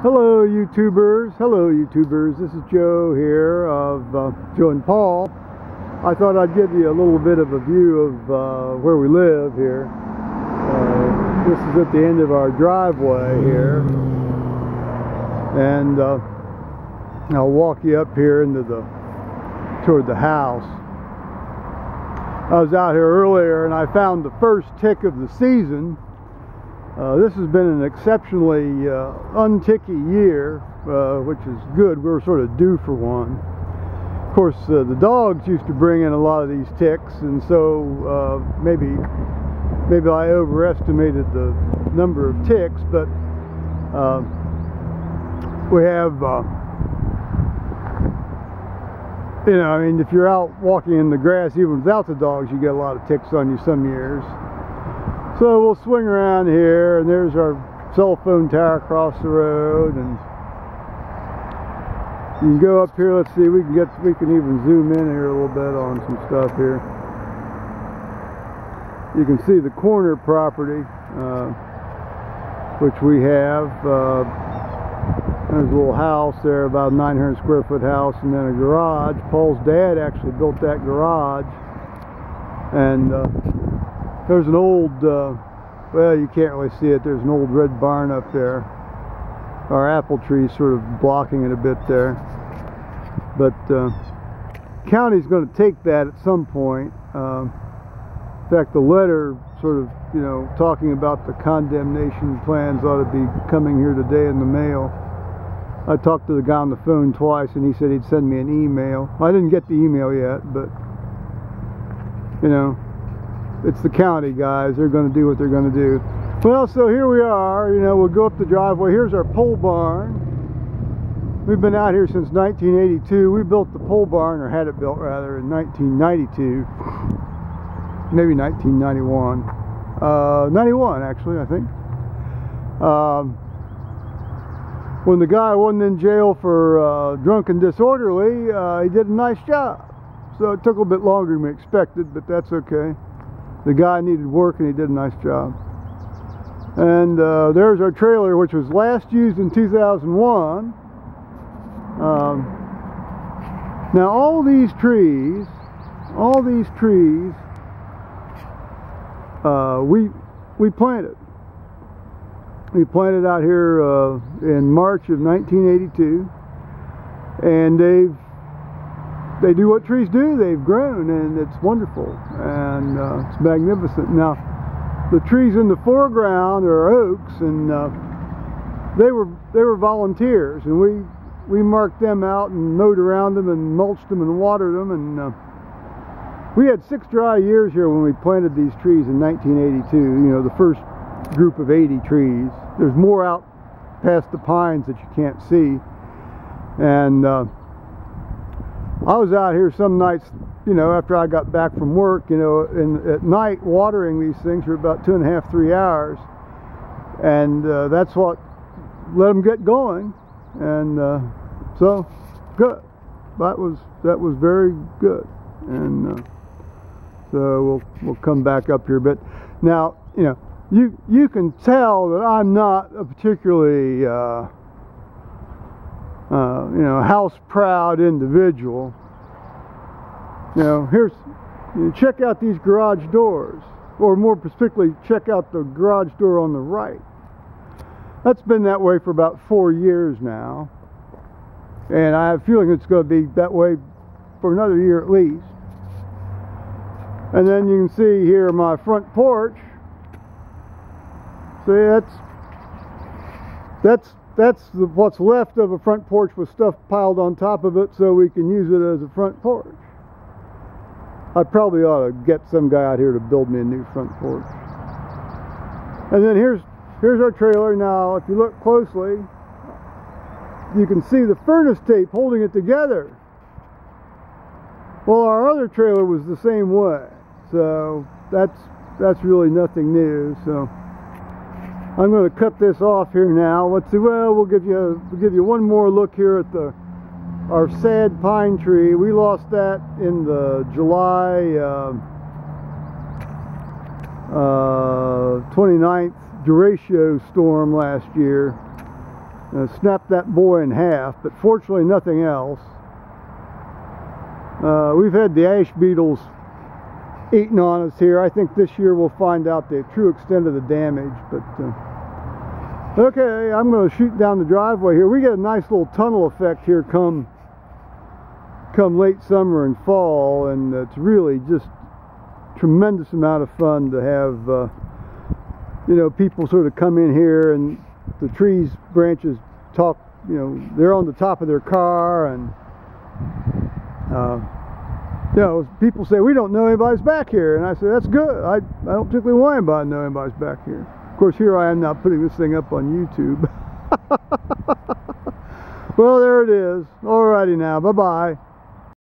Hello YouTubers, this is Joe here of Joe and Paul. I thought I'd give you a little bit of a view of where we live here. This is at the end of our driveway here, and I'll walk you up here into toward the house. I was out here earlier and I found the first tick of the season. This has been an exceptionally unticky year, which is good. We were sort of due for one. Of course, the dogs used to bring in a lot of these ticks, and so maybe I overestimated the number of ticks, but we have, I mean, if you're out walking in the grass, even without the dogs, you get a lot of ticks on you some years. So we'll swing around here, and there's our cell phone tower across the road, and you can go up here. Let's see, we can even zoom in here a little bit on some stuff here. You can see the corner property, which we have. There's a little house there, about a 900 square foot house, and then a garage. Paul's dad actually built that garage, and there's an old, well, you can't really see it, there's an old red barn up there. Our apple tree's sort of blocking it a bit there. But county's going to take that at some point. In fact, the letter sort of, talking about the condemnation plans ought to be coming here today in the mail. I talked to the guy on the phone twice, and he said he'd send me an email. I didn't get the email yet, but, it's the county guys. They're going to do what they're going to do. Well, so here we are. We'll go up the driveway. Here's our pole barn. We've been out here since 1982. We built the pole barn, or had it built rather, in 1992. Maybe 1991. 91 actually, I think. When the guy wasn't in jail for drunk and disorderly, he did a nice job. So it took a little bit longer than we expected, but that's okay. The guy needed work, and he did a nice job. And there's our trailer, which was last used in 2001. Now all these trees, we planted. We planted out here in March of 1982, and they do what trees do. They've grown, and it's wonderful, and it's magnificent. Now, the trees in the foreground are oaks, and they were volunteers, and we marked them out and mowed around them and mulched them and watered them, and we had 6 dry years here when we planted these trees in 1982. The first group of 80 trees. There's more out past the pines that you can't see, and I was out here some nights, after I got back from work, and at night watering these things for about 2.5, 3 hours, and that's what let them get going, and so good. That was very good, and so we'll come back up here. But now, you can tell that I'm not a particularly house-proud individual. Check out these garage doors, or more particularly, check out the garage door on the right. That's been that way for about 4 years now, and I have a feeling it's going to be that way for another year at least. And then you can see here my front porch. See, that's what's left of a front porch with stuff piled on top of it, so we can use it as a front porch. I probably ought to get some guy out here to build me a new front porch. And then here's our trailer. Now, if you look closely, you can see the furnace tape holding it together. Well, our other trailer was the same way, so that's really nothing new. So I'm going to cut this off here now. Let's see. Well, we'll give you one more look here at our sad pine tree. We lost that in the July 29th derecho storm last year. snapped that boy in half, but fortunately nothing else. We've had the ash beetles eating on us here. I think this year we'll find out the true extent of the damage. But okay, I'm going to shoot down the driveway here. We get a nice little tunnel effect here come late summer and fall, and it's really just tremendous amount of fun to have you know, people sort of come in here and the trees branches talk, you know, they're on the top of their car, and you know, people say, we don't know anybody's back here, and I say, that's good. I don't particularly want anybody to know anybody's back here. Of course, here I am now putting this thing up on YouTube. Well, there it is. Alrighty now, bye-bye.